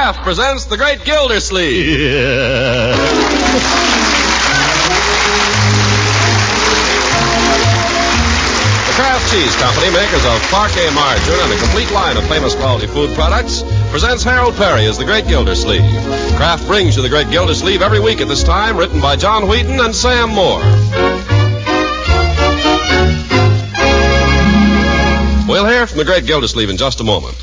Kraft presents the Great Gildersleeve. Yeah. The Kraft Cheese Company, makers of parquet margarine and a complete line of famous quality food products, presents Harold Peary as the Great Gildersleeve. Kraft brings you the Great Gildersleeve every week at this time, written by John Wheaton and Sam Moore. We'll hear from the Great Gildersleeve in just a moment.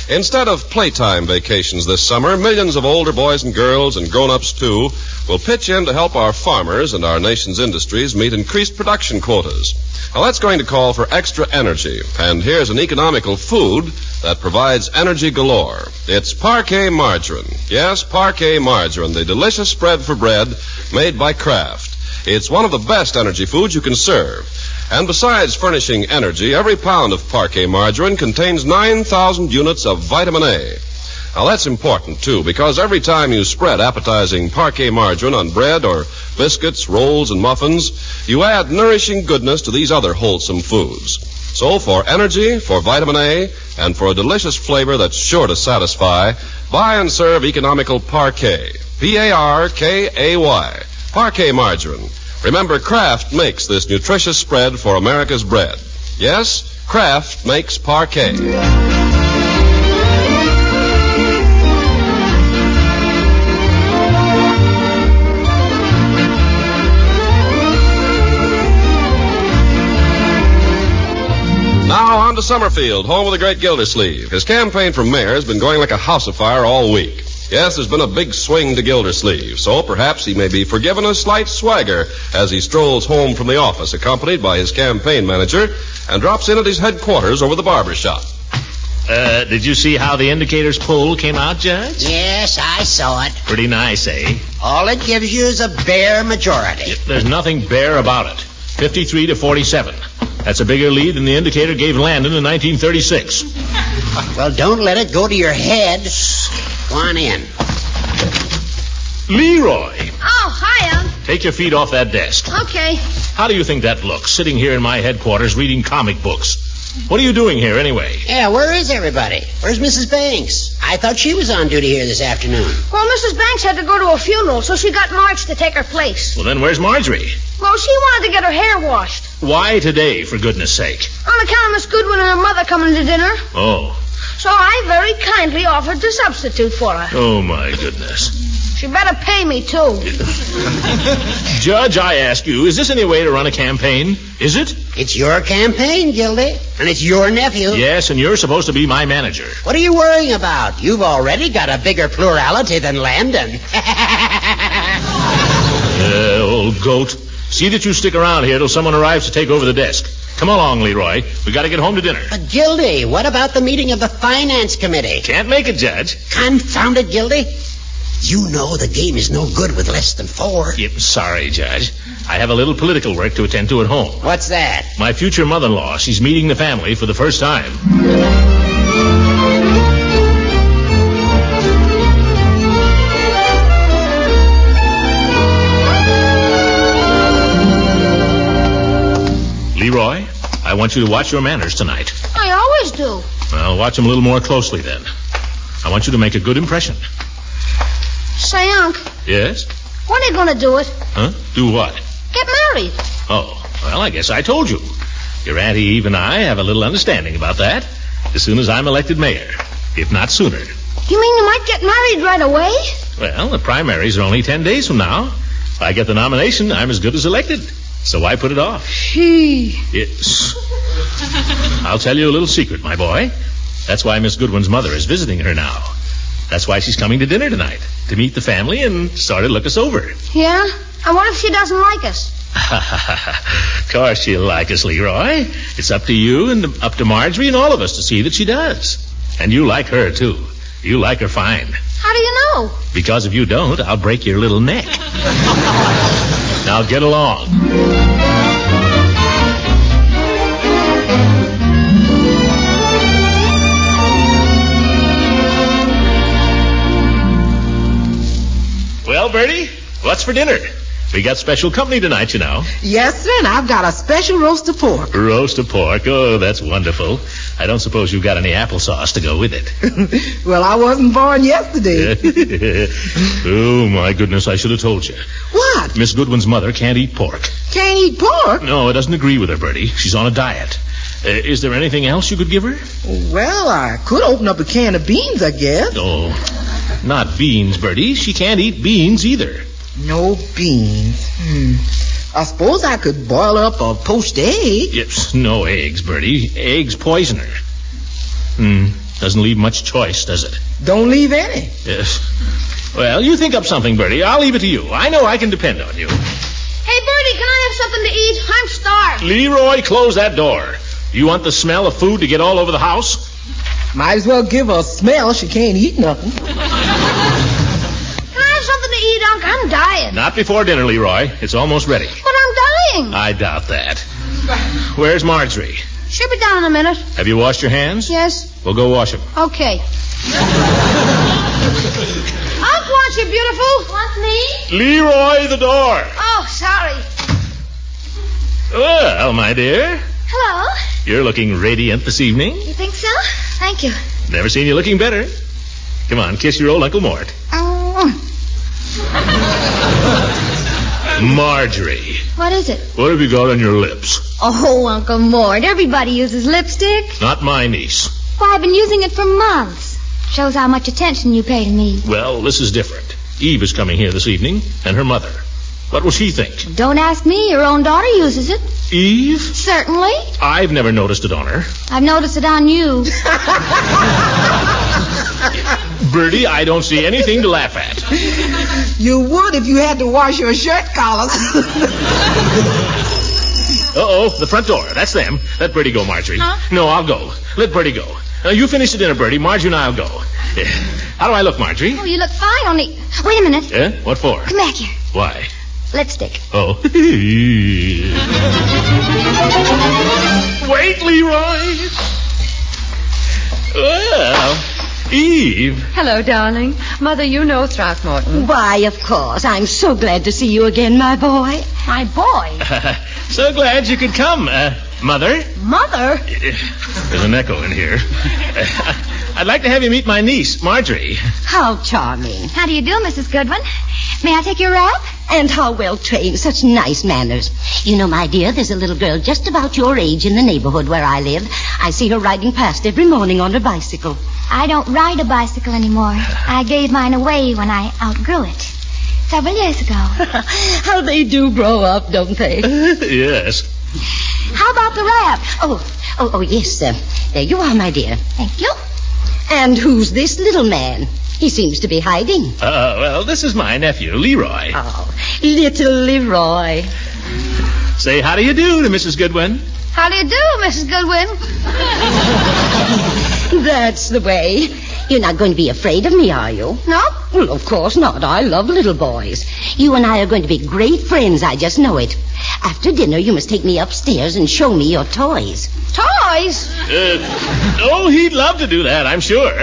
Instead of playtime vacations this summer, millions of older boys and girls, and grown-ups too, will pitch in to help our farmers and our nation's industries meet increased production quotas. Now, that's going to call for extra energy, and here's an economical food that provides energy galore. It's parquet margarine. Yes, parquet margarine, the delicious spread for bread made by Kraft. It's one of the best energy foods you can serve. And besides furnishing energy, every pound of parquet margarine contains 9,000 units of vitamin A. Now, that's important, too, because every time you spread appetizing parquet margarine on bread or biscuits, rolls, and muffins, you add nourishing goodness to these other wholesome foods. So, for energy, for vitamin A, and for a delicious flavor that's sure to satisfy, buy and serve economical parquet. P-A-R-K-A-Y. Parquet margarine. Remember, Kraft makes this nutritious spread for America's bread. Yes, Kraft makes parquet. Now on to Summerfield, home of the Great Gildersleeve. His campaign for mayor has been going like a house afire all week. Yes, there's been a big swing to Gildersleeve, so perhaps he may be forgiven a slight swagger as he strolls home from the office, accompanied by his campaign manager, and drops in at his headquarters over the barber shop. Did you see how the indicators poll came out, Judge? Yes, I saw it. Pretty nice, eh? All it gives you is a bare majority. There's nothing bare about it. 53 to 47. That's a bigger lead than the indicator gave Landon in 1936. Well, don't let it go to your head. Go on in. Leroy! Oh, hiya. Take your feet off that desk. Okay. How do you think that looks, sitting here in my headquarters reading comic books? What are you doing here, anyway? Yeah, where is everybody? Where's Mrs. Banks? I thought she was on duty here this afternoon. Well, Mrs. Banks had to go to a funeral, so she got Marge to take her place. Well, then where's Marjorie? Well, she wanted to get her hair washed. Why today, for goodness sake? On account of Miss Goodwin and her mother coming to dinner. Oh. So I very kindly offered to substitute for her. Oh, my goodness. She better pay me, too. Judge, I ask you, is this any way to run a campaign? Is it? It's your campaign, Gildy. And it's your nephew. Yes, and you're supposed to be my manager. What are you worrying about? You've already got a bigger plurality than Landon. Old goat. See that you stick around here till someone arrives to take over the desk. Come along, Leroy. We got to get home to dinner. But, Gildy, what about the meeting of the Finance Committee? Can't make it, Judge. Confound it, Gildy. You know the game is no good with less than 4. Yep, sorry, Judge. I have a little political work to attend to at home. What's that? My future mother-in-law. She's meeting the family for the first time. Leroy, I want you to watch your manners tonight. I always do. Well, watch them a little more closely then. I want you to make a good impression. Say, Unc. Yes? When are you going to do it? Huh? Do what? Get married. Oh, well, I guess I told you. Your Auntie Eve and I have a little understanding about that. As soon as I'm elected mayor, if not sooner. You mean you might get married right away? Well, the primaries are only 10 days from now. If I get the nomination, I'm as good as elected. So why put it off? Gee. Yes. I'll tell you a little secret, my boy. That's why Miss Goodwin's mother is visiting her now. That's why she's coming to dinner tonight, to meet the family and sort of look us over. Yeah? And what if she doesn't like us? Of course she'll like us, Leroy. It's up to you and up to Marjorie and all of us to see that she does. And you like her, too. You like her fine. How do you know? Because if you don't, I'll break your little neck. Now get along. Well, Bertie, what's for dinner? We got special company tonight, you know. Yes, sir, and I've got a special roast of pork. Roast of pork. Oh, that's wonderful. I don't suppose you've got any applesauce to go with it. Well, I wasn't born yesterday. Oh, my goodness, I should have told you. What? Miss Goodwin's mother can't eat pork. Can't eat pork? No, it doesn't agree with her, Bertie. She's on a diet. Is there anything else you could give her? Well, I could open up a can of beans, I guess. Oh, not beans, Bertie. She can't eat beans either. No beans. I suppose I could boil up a poached egg. Yes, no eggs, Bertie. Eggs poison her. Doesn't leave much choice, does it? Don't leave any. Yes. Well, you think up something, Bertie. I'll leave it to you. I know I can depend on you. Hey, Bertie, can I have something to eat? I'm starved. Leroy, close that door. You want the smell of food to get all over the house? Might as well give her a smell. She can't eat nothing. Can I have something to eat, Unc? I'm dying. Not before dinner, Leroy. It's almost ready. But I'm dying. I doubt that. Where's Marjorie? She'll be down in a minute. Have you washed your hands? Yes. Well, go wash them. Okay. Unc wants you, beautiful. Want me? Leroy, the door. Oh, sorry. Well, my dear, Hello. you're looking radiant this evening. You think so? Thank you. Never seen you looking better. Come on, kiss your old Uncle Mort. Marjorie, What is it? what have you got on your lips? Oh, Uncle Mort, everybody uses lipstick. Not my niece. Why, I've been using it for months. Shows how much attention you pay to me. Well, this is different. Eve is coming here this evening, and her mother. What will she think? Don't ask me. Your own daughter uses it. Eve? Certainly. I've never noticed it on her. I've noticed it on you. Bertie, I don't see anything to laugh at. You would if you had to wash your shirt collars. Uh-oh, the front door. That's them. Let Bertie go, Marjorie. Huh? No, I'll go. Let Bertie go. You finish the dinner, Bertie. Marjorie and I'll go. How do I look, Marjorie? Oh, you look fine, only... Wait a minute. Yeah? What for? Come back here. Why? Lipstick. Oh. Wait, Leroy. Well, Eve. Hello, darling. Mother, you know Throckmorton. Why, of course. I'm so glad to see you again, my boy. My boy. So glad you could come. Mother? Mother? There's an echo in here. I'd like to have you meet my niece, Marjorie. How charming. How do you do, Mrs. Goodwin? May I take your wrap? And how well trained. Such nice manners. You know, my dear, there's a little girl just about your age in the neighborhood where I live. I see her riding past every morning on her bicycle. I don't ride a bicycle anymore. I gave mine away when I outgrew it. Several years ago. How they do grow up, don't they? Yes. How about the wrap? Oh, yes, sir. There you are, my dear. Thank you. And who's this little man? He seems to be hiding. Well, this is my nephew, Leroy. Oh, little Leroy. Say how do you do to Mrs. Goodwin. How do you do, Mrs. Goodwin? That's the way. You're not going to be afraid of me, are you? No? Well, of course not. I love little boys. You and I are going to be great friends. I just know it. After dinner, you must take me upstairs and show me your toys. Toys? Oh, he'd love to do that, I'm sure.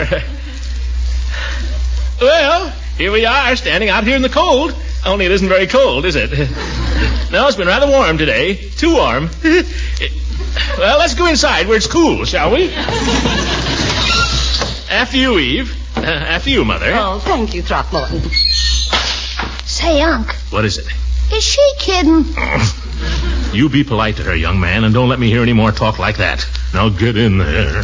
Well, here we are, standing out here in the cold. Only it isn't very cold, is it? No, it's been rather warm today. Too warm. Well, let's go inside where it's cool, shall we? After you, Eve. After you, Mother. Oh, thank you, Throckmorton. Say, Unc, What is it? is she kidding? You be polite to her, young man, and don't let me hear any more talk like that. Now get in there.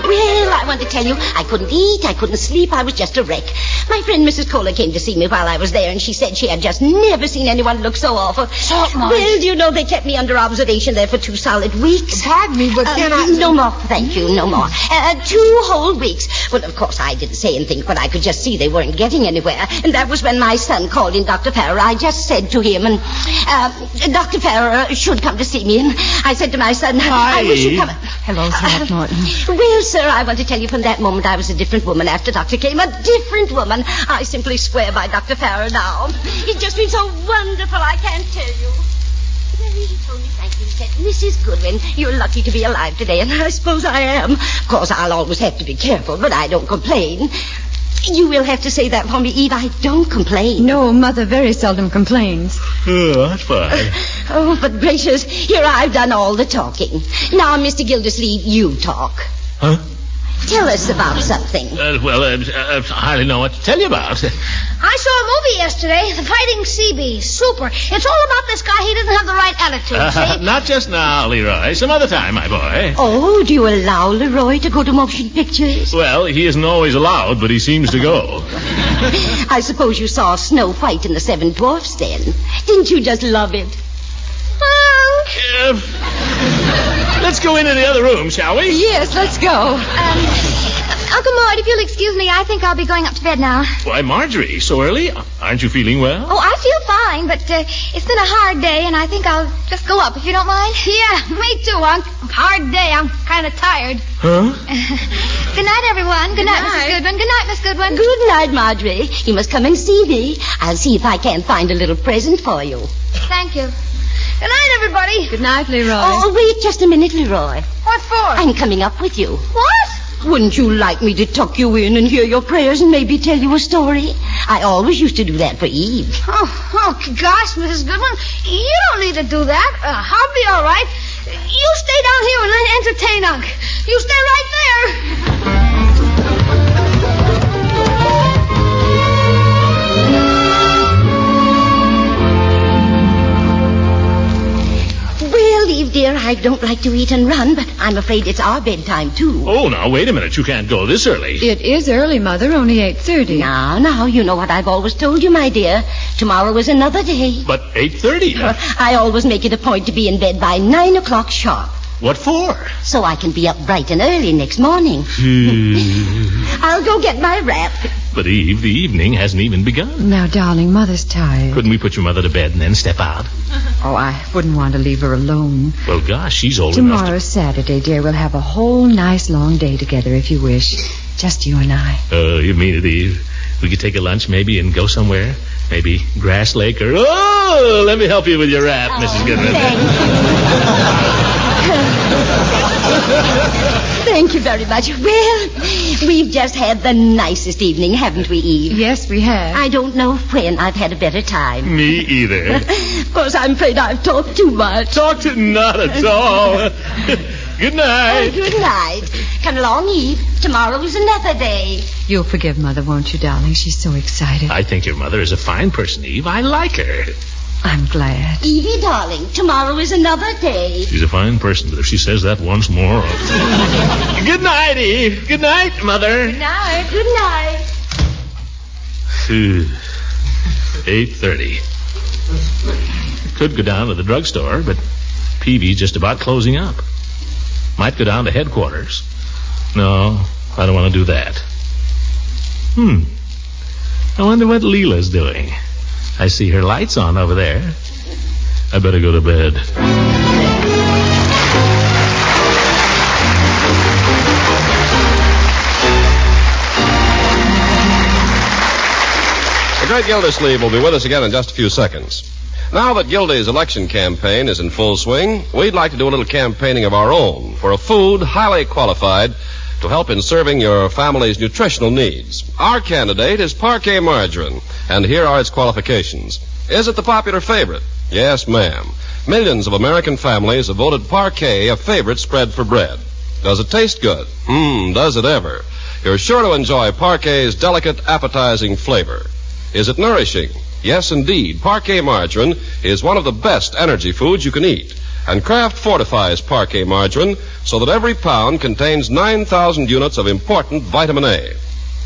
Well, I want to tell you, I couldn't eat, I couldn't sleep, I was just a wreck. My friend Mrs. Kohler came to see me while I was there, and she said she had just never seen anyone look so awful. Throckmorton. Well, do you know, they kept me under observation there for 2 solid weeks. Pardon me, but can I... No more, thank you, no more. 2 whole weeks. Well, of course, I didn't say anything, but I could just see they weren't getting anywhere. And that was when my son called in Dr. Farrer. I just said to him, and Dr. Farrer should come to see me. And I said to my son, I wish you'd come... Hello, Throckmorton. Well, sir, I want to tell you from that moment I was a different woman after Doctor came. A different woman. I simply swear by Dr. Farrer now. It's just been so wonderful, I can't tell you. Well, he told me, thank you, he said, Mrs. Goodwin, you're lucky to be alive today, and I suppose I am. Of course, I'll always have to be careful, but I don't complain. You will have to say that for me, Eve. I don't complain. No, Mother very seldom complains. Oh, that's fine. Oh, but gracious, here I've done all the talking. Now, Mr. Gildersleeve, you talk. Huh? Tell us about something. I hardly know what to tell you about. I saw a movie yesterday, The Fighting Sea Beast. Super. It's all about this guy. He doesn't have the right attitude, see? Not just now, Leroy. Some other time, my boy. Oh, do you allow Leroy to go to motion pictures? Well, he isn't always allowed, but he seems to go. I suppose you saw Snow White and the Seven Dwarfs then. Didn't you just love it? Let's go into the other room, shall we? Yes, let's go. Uncle Mort, if you'll excuse me, I think I'll be going up to bed now. Why, Marjorie, so early? Aren't you feeling well? Oh, I feel fine, but it's been a hard day, and I think I'll just go up, if you don't mind. Yeah, me too, Unc. Hard day. I'm kind of tired. Huh? Good night, everyone. Good night, Mrs. Goodwin. Good night, Miss Goodwin. Good night, Marjorie. You must come and see me. I'll see if I can't find a little present for you. Thank you. Good night, everybody. Good night, Leroy. Oh, wait just a minute, Leroy. What for? I'm coming up with you. What? Wouldn't you like me to tuck you in and hear your prayers and maybe tell you a story? I always used to do that for Eve. Oh, gosh, Mrs. Goodwin, you don't need to do that. I'll be all right. You stay down here and entertain Unc. You stay right there. Well, Eve, dear, I don't like to eat and run, but I'm afraid it's our bedtime, too. Oh, now, wait a minute. You can't go this early. It is early, Mother, only 8:30. Now, you know what I've always told you, my dear. Tomorrow is another day. But 8:30. I always make it a point to be in bed by 9 o'clock sharp, What for? so I can be up bright and early next morning. I'll go get my wrap. But, Eve, the evening hasn't even begun. Now, darling, Mother's tired. Couldn't we put your mother to bed and then step out? Oh, I wouldn't want to leave her alone. Well, gosh, she's old enough Tomorrow's Saturday, dear. We'll have a whole nice long day together if you wish. Just you and I. Oh, you mean it, Eve? We could take a lunch maybe and go somewhere? Maybe Grass Lake or... Oh, let me help you with your wrap, Mrs. Goodwin. Thank you very much. Well, we've just had the nicest evening, haven't we, Eve? Yes, we have. I don't know when I've had a better time. Me either. Of course, I'm afraid I've talked too much. Talk to not at all. Good night. Good night. Come along, Eve. Tomorrow is another day. You'll forgive Mother, won't you, darling? She's so excited. I think your mother is a fine person, Eve. I like her. I'm glad. Evie, darling, tomorrow is another day. She's a fine person, but if she says that once more... Good night, Eve. Good night, Mother. Good night. Good night. 8:30. Could go down to the drugstore, but Peavy's just about closing up. Might go down to headquarters. No, I don't want to do that. I wonder what Leela's doing. I see her lights on over there. I better go to bed. The Great Gildersleeve will be with us again in just a few seconds. Now that Gildy's election campaign is in full swing, we'd like to do a little campaigning of our own for a food highly qualified to help in serving your family's nutritional needs. Our candidate is Parquet Margarine, and here are its qualifications. Is it the popular favorite? Yes, ma'am. Millions of American families have voted Parquet a favorite spread for bread. Does it taste good? Does it ever? You're sure to enjoy Parquet's delicate, appetizing flavor. Is it nourishing? Yes, indeed. Parquet Margarine is one of the best energy foods you can eat. And Kraft fortifies Parquet Margarine so that every pound contains 9,000 units of important vitamin A.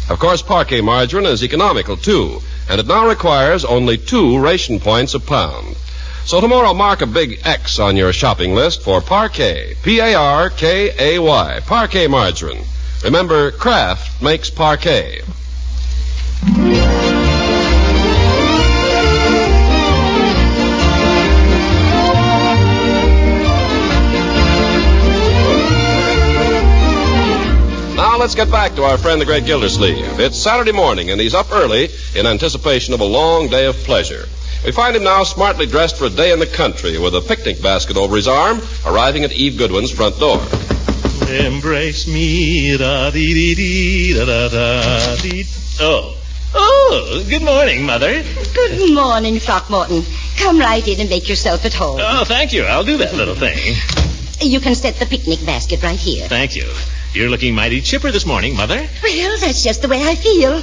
Of course, Parquet Margarine is economical, too, and it now requires only 2 ration points a pound. So tomorrow, mark a big X on your shopping list for Parquet, P-A-R-K-A-Y, Parquet Margarine. Remember, Kraft makes Parquet. Now let's get back to our friend the Great Gildersleeve. It's Saturday morning, and he's up early in anticipation of a long day of pleasure. We find him now smartly dressed for a day in the country with a picnic basket over his arm, arriving at Eve Goodwin's front door. Embrace me, da-dee-dee-dee, da-da-da-dee. Oh, good morning, Mother. Good morning, Throckmorton. Come right in and make yourself at home. Oh, thank you. I'll do that little thing. You can set the picnic basket right here. Thank you. You're looking mighty chipper this morning, Mother. Well, that's just the way I feel.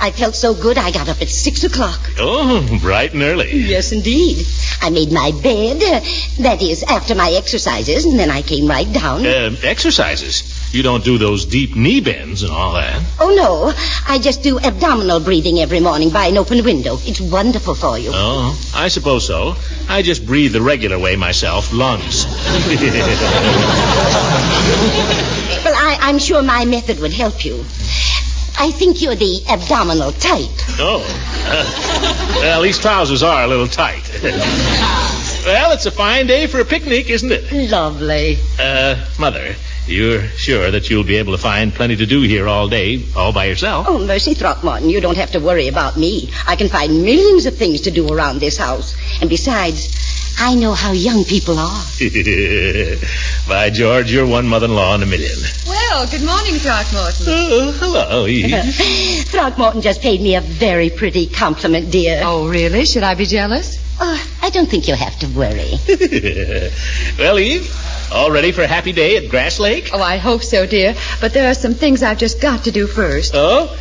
I felt so good I got up at 6 o'clock. Oh, bright and early. Yes, indeed. I made my bed, that is, after my exercises, and then I came right down. Exercises? You don't do those deep knee bends and all that. Oh, no. I just do abdominal breathing every morning by an open window. It's wonderful for you. Oh, I suppose so. I just breathe the regular way myself, lungs. Well, I'm sure my method would help you. I think you're the abdominal type. Oh. Well, these trousers are a little tight. Well, it's a fine day for a picnic, isn't it? Lovely. Mother, you're sure that you'll be able to find plenty to do here all day, all by yourself? Oh, mercy, Throckmorton, you don't have to worry about me. I can find millions of things to do around this house. And besides, I know how young people are. By George, you're one mother-in-law in a million. Well, good morning, Throckmorton. Oh, hello, Eve. Throckmorton just paid me a very pretty compliment, dear. Oh, really? Should I be jealous? I don't think you'll have to worry. Well, Eve, all ready for a happy day at Grass Lake? Oh, I hope so, dear. But there are some things I've just got to do first. Oh?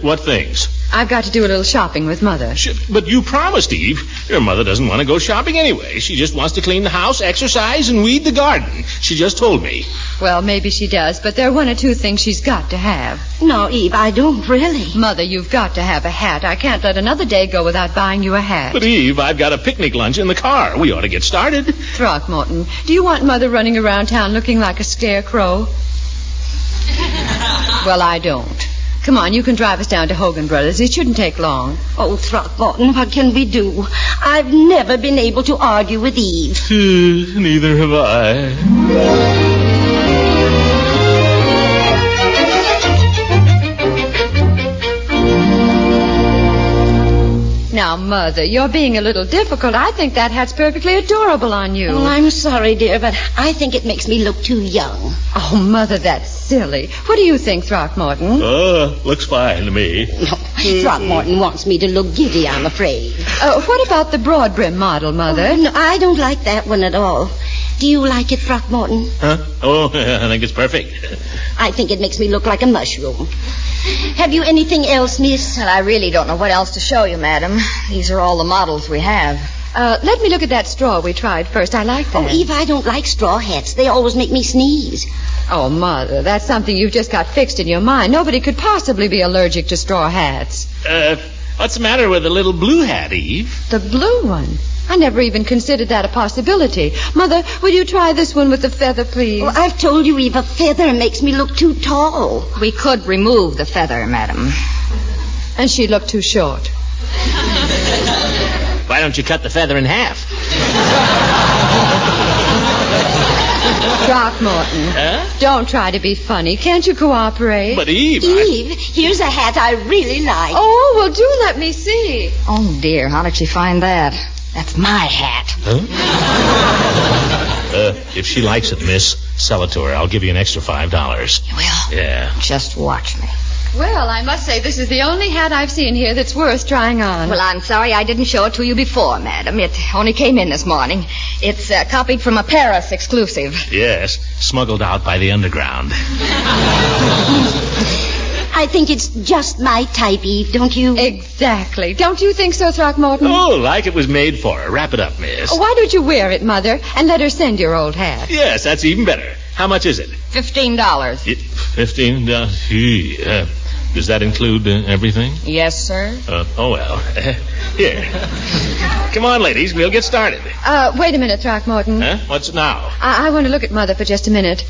What things? I've got to do a little shopping with Mother. But you promised, Eve. Your mother doesn't want to go shopping anyway. She just wants to clean the house, exercise, and weed the garden. She just told me. Well, maybe she does, but there are one or two things she's got to have. No, Eve, I don't really. Mother, you've got to have a hat. I can't let another day go without buying you a hat. But, Eve, I've got a picnic lunch in the car. We ought to get started. Throckmorton, do you want Mother running around town looking like a scarecrow? Well, I don't. Come on, you can drive us down to Hogan Brothers. It shouldn't take long. Oh, Throckmorton, what can we do? I've never been able to argue with Eve. Neither have I. Now, Mother, you're being a little difficult. I think that hat's perfectly adorable on you. Oh, I'm sorry, dear, but I think it makes me look too young. Oh, Mother, that's silly. What do you think, Throckmorton? Looks fine to me. No, Throckmorton wants me to look giddy, I'm afraid. What about the broad brim model, Mother? Oh, no, I don't like that one at all. Do you like it, Throckmorton? Huh? Oh, I think it's perfect. I think it makes me look like a mushroom. Have you anything else, miss? Well, I really don't know what else to show you, madam. These are all the models we have. Let me look at that straw we tried first. I like that. Oh, Eve, I don't like straw hats. They always make me sneeze. Oh, Mother, that's something you've just got fixed in your mind. Nobody could possibly be allergic to straw hats. What's the matter with the little blue hat, Eve? The blue one? I never even considered that a possibility. Mother, will you try this one with the feather, please? Well, I've told you, Eve, a feather makes me look too tall. We could remove the feather, madam. And she looked too short. Why don't you cut the feather in half? Throckmorton, don't try to be funny. Can't you cooperate? But, Eve... Eve, here's a hat I really like. Oh, well, do let me see. Oh, dear, how did she find that? That's my hat. Huh? If she likes it, miss, sell it to her. I'll give you an extra $5. You will? Yeah. Just watch me. Well, I must say this is the only hat I've seen here that's worth trying on. Well, I'm sorry I didn't show it to you before, madam. It only came in this morning. It's copied from a Paris exclusive. Yes, smuggled out by the underground. I think it's just my type, Eve, don't you? Exactly. Don't you think so, Throckmorton? Oh, like it was made for her. Wrap it up, miss. Why don't you wear it, Mother, and let her send your old hat? Yes, that's even better. How much is it? $15. $15? Does that include everything? Yes, sir. Oh, well. Here. Come on, ladies. We'll get started. Wait a minute, Throckmorton. Huh? What's now? I want to look at Mother for just a minute.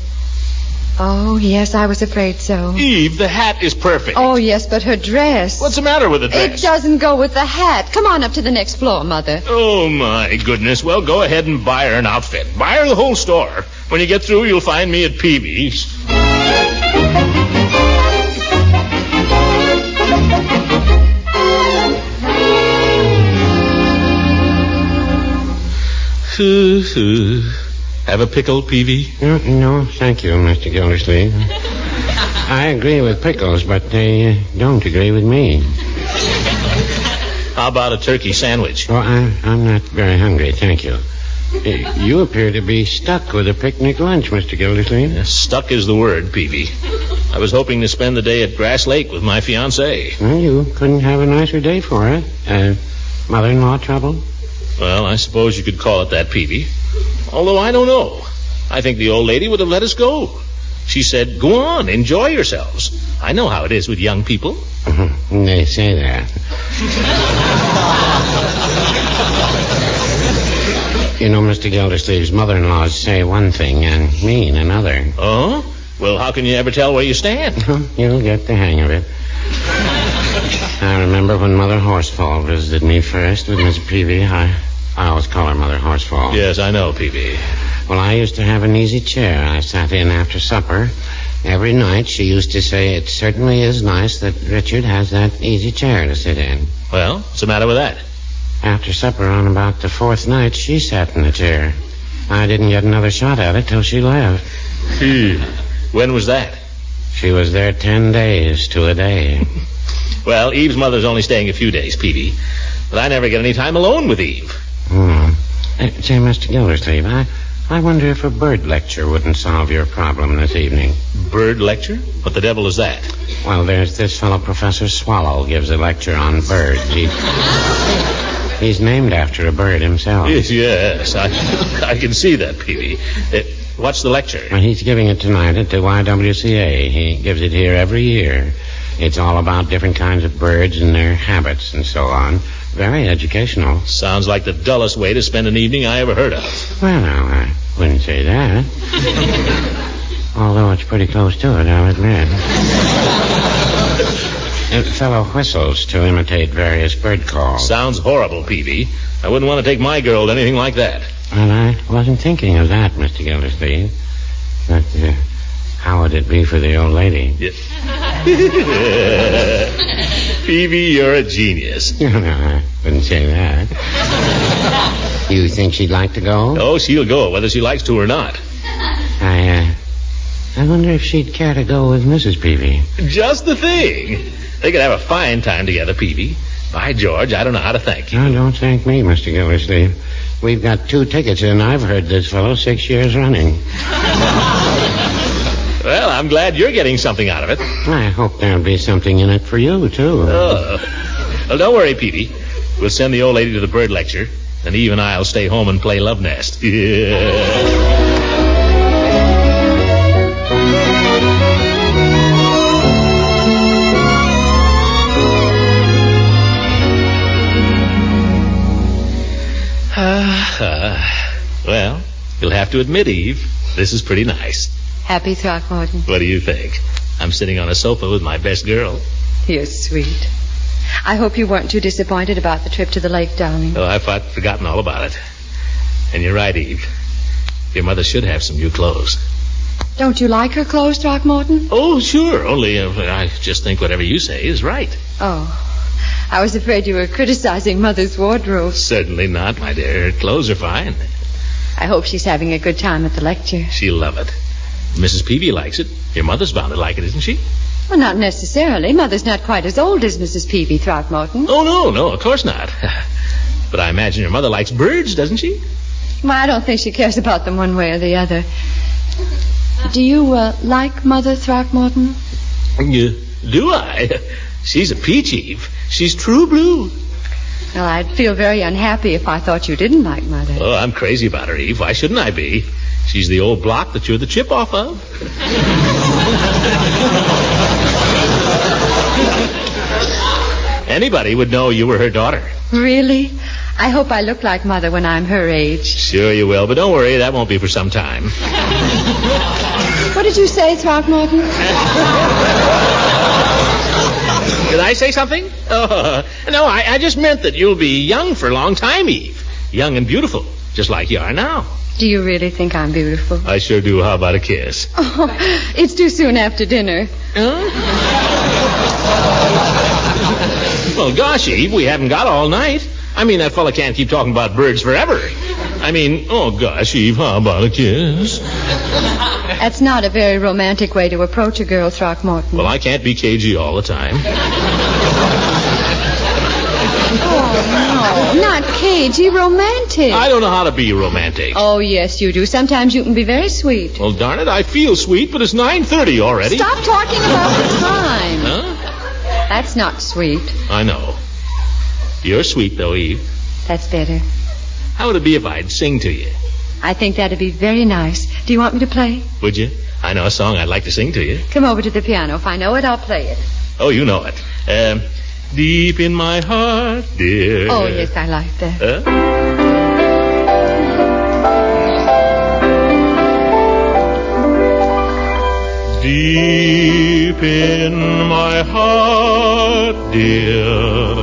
Oh, yes, I was afraid so. Eve, the hat is perfect. Oh, yes, but her dress. What's the matter with the dress? It doesn't go with the hat. Come on up to the next floor, Mother. Oh, my goodness. Well, go ahead and buy her an outfit. Buy her the whole store. When you get through, you'll find me at Peavy's. Have a pickle, Peavy? No, thank you, Mr. Gildersleeve. I agree with pickles, but they don't agree with me. How about a turkey sandwich? Oh, I'm not very hungry, thank you. You appear to be stuck with a picnic lunch, Mr. Gildersleeve. Stuck is the word, Peavy. I was hoping to spend the day at Grass Lake with my fiancée. Well, you couldn't have a nicer day for it. Mother-in-law trouble? Well, I suppose you could call it that, Peavy. Although I don't know. I think the old lady would have let us go. She said, go on, enjoy yourselves. I know how it is with young people. They say that. You know, Mr. Gildersleeve's mother-in-laws say one thing and mean another. Oh? Well, how can you ever tell where you stand? You'll get the hang of it. I remember when Mother Horsefall visited me first with Miss Peavy. I always call her Mother Horsefall. Yes, I know, Peavy. Well, I used to have an easy chair. I sat in after supper. Every night she used to say, it certainly is nice that Richard has that easy chair to sit in. Well, what's the matter with that? After supper on about the fourth night, she sat in the chair. I didn't get another shot at it till she left. When was that? She was there 10 days to a day. Well, Eve's mother's only staying a few days, Peavy. But I never get any time alone with Eve. Say, Mr. Gildersleeve, I wonder if a bird lecture wouldn't solve your problem this evening. Bird lecture? What the devil is that? Well, there's this fellow, Professor Swallow, gives a lecture on birds. He's named after a bird himself. Yes, I can see that, Peavy. What's the lecture? Well, he's giving it tonight at the YWCA. He gives it here every year. It's all about different kinds of birds and their habits and so on. Very educational. Sounds like the dullest way to spend an evening I ever heard of. Well, now, I wouldn't say that. Although it's pretty close to it, I'll admit. A fellow whistles to imitate various bird calls. Sounds horrible, Peavy. I wouldn't want to take my girl to anything like that. Well, I wasn't thinking of that, Mr. Gildersleeve. But how would it be for the old lady? Yeah. Peavy, you're a genius. No, I wouldn't say that. You think she'd like to go? Oh, she'll go, whether she likes to or not. I wonder if she'd care to go with Mrs. Peavy. Just the thing. They could have a fine time together, Peavy. By George, I don't know how to thank you. No, don't thank me, Mr. Gildersleeve. We've got 2 tickets, and I've heard this fellow 6 years running. Well, I'm glad you're getting something out of it. I hope there'll be something in it for you, too. Well, don't worry, Peavy. We'll send the old lady to the bird lecture, and Eve and I'll stay home and play Love Nest. Well, you'll have to admit, Eve, this is pretty nice. Happy, Throckmorton? What do you think? I'm sitting on a sofa with my best girl. You're sweet. I hope you weren't too disappointed about the trip to the lake, darling. Oh, I've forgotten all about it. And you're right, Eve. Your mother should have some new clothes. Don't you like her clothes, Throckmorton? Oh, sure. Only I just think whatever you say is right. Oh, I was afraid you were criticizing Mother's wardrobe. Certainly not, my dear. Her clothes are fine. I hope she's having a good time at the lecture. She'll love it. Mrs. Peavy likes it. Your mother's bound to like it, isn't she? Well, not necessarily. Mother's not quite as old as Mrs. Peavy, Throckmorton. Oh, no, of course not. But I imagine your mother likes birds, doesn't she? Well, I don't think she cares about them one way or the other. Do you like Mother, Throckmorton? Do I? She's a peach, Eve. She's true blue. Well, I'd feel very unhappy if I thought you didn't like Mother. Oh, I'm crazy about her, Eve. Why shouldn't I be? She's the old block that you're the chip off of. Anybody would know you were her daughter. Really? I hope I look like Mother when I'm her age. Sure you will, but don't worry, that won't be for some time. What did you say, Throckmorton? Did I say something? Oh, no, I just meant that you'll be young for a long time, Eve. Young and beautiful, just like you are now. Do you really think I'm beautiful? I sure do. How about a kiss? Oh, it's too soon after dinner. Huh? Well, gosh, Eve, we haven't got all night. I mean, that fella can't keep talking about birds forever. I mean, oh, gosh, Eve, how about a kiss? That's not a very romantic way to approach a girl, Throckmorton. Well, I can't be cagey all the time. Oh, no, not cagey, romantic. I don't know how to be romantic. Oh, yes, you do. Sometimes you can be very sweet. Well, darn it, I feel sweet, but it's 9:30 already. Stop talking about the time. Huh? That's not sweet. I know. You're sweet, though, Eve. That's better. How would it be if I'd sing to you? I think that'd be very nice. Do you want me to play? Would you? I know a song I'd like to sing to you. Come over to the piano. If I know it, I'll play it. Oh, you know it. Deep in my heart, dear. Oh, yes, I like that. Deep in my heart, dear,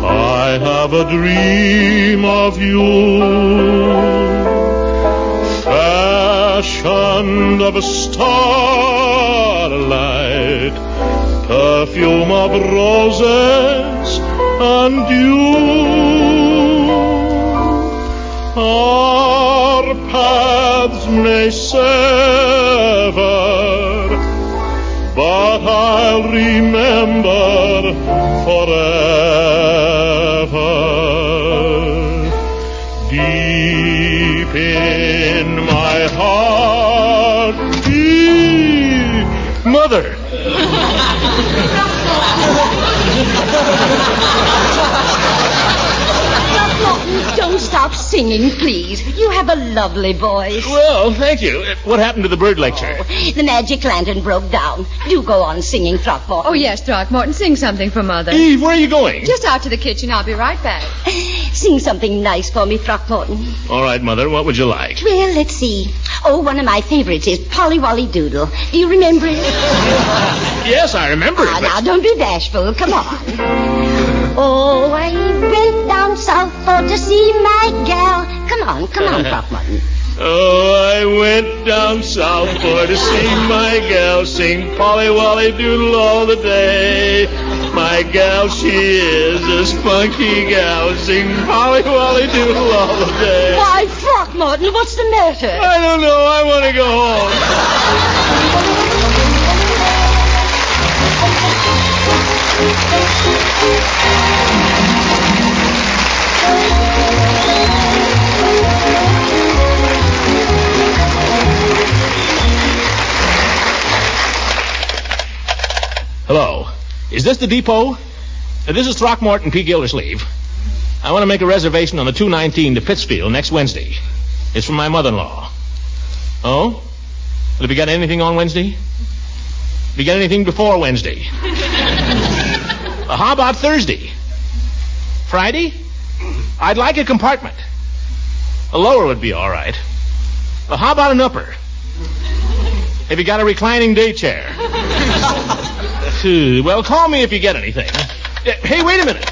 I have a dream of you, fashioned of a starlight, perfume of roses and dew. Our paths may sever, but I'll remember forever. Deep in my heart, deep. Mother! Don't stop singing, please. You have a lovely voice. Well, thank you. What happened to the bird lecture? The magic lantern broke down. Do go on singing, Throckmorton. Oh, yes, Throckmorton. Sing something for Mother. Eve, where are you going? Just out to the kitchen. I'll be right back. Sing something nice for me, Throckmorton. All right, Mother. What would you like? Well, let's see. Oh, one of my favorites is Polly Wolly Doodle. Do you remember it? Yes, I remember it. Now, don't be bashful. Come on. Oh, I went down south for to see my gal. Come on, Throckmorton. Oh, I went down south for to see my gal, sing Polly Wolly Doodle all the day. My gal, she is a spunky gal, sing Polly Wolly Doodle all the day. Why, Throckmorton, what's the matter? I don't know. I want to go home. Hello. Is this the depot? This is Throckmorton P. Gildersleeve. I want to make a reservation on the 219 to Pittsfield next Wednesday. It's from my mother-in-law. Oh? Well, have you got anything on Wednesday? Have you got anything before Wednesday? How about Thursday? Friday? I'd like a compartment. A lower would be all right. Well, how about an upper? Have you got a reclining day chair? Well, call me if you get anything. Hey, wait a minute.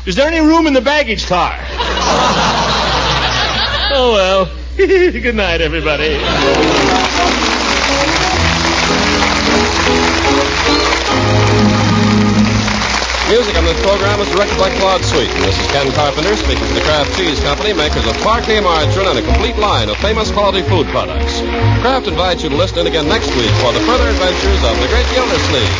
Is there any room in the baggage car? Oh, well. Good night, everybody. Music on this program is directed by Claude Sweeten. This is Ken Carpenter speaking for the Kraft Cheese Company, makers of Parkay margarine and a complete line of famous quality food products. Kraft invites you to listen in again next week for the further adventures of the Great Gildersleeve.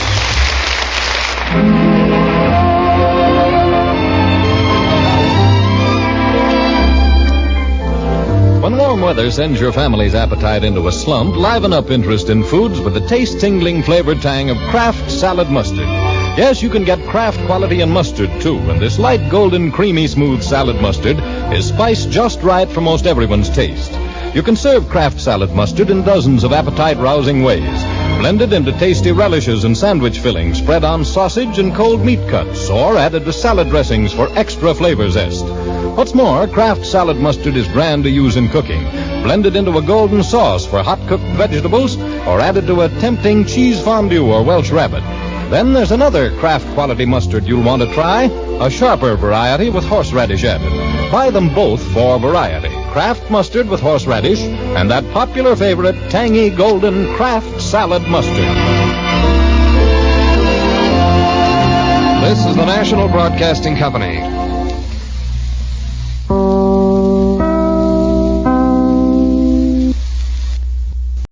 When warm weather sends your family's appetite into a slump, liven up interest in foods with the taste-tingling flavored tang of Kraft salad mustard. Yes, you can get Kraft quality in mustard, too, and this light golden, creamy, smooth salad mustard is spiced just right for most everyone's taste. You can serve Kraft salad mustard in dozens of appetite-rousing ways. Blended into tasty relishes and sandwich fillings, spread on sausage and cold meat cuts, or added to salad dressings for extra flavor zest. What's more, Kraft salad mustard is grand to use in cooking, blended into a golden sauce for hot-cooked vegetables, or added to a tempting cheese fondue or Welsh rabbit. Then there's another Kraft quality mustard you'll want to try, a sharper variety with horseradish added. Buy them both for variety. Kraft mustard with horseradish and that popular favorite, tangy golden Kraft salad mustard. This is the National Broadcasting Company.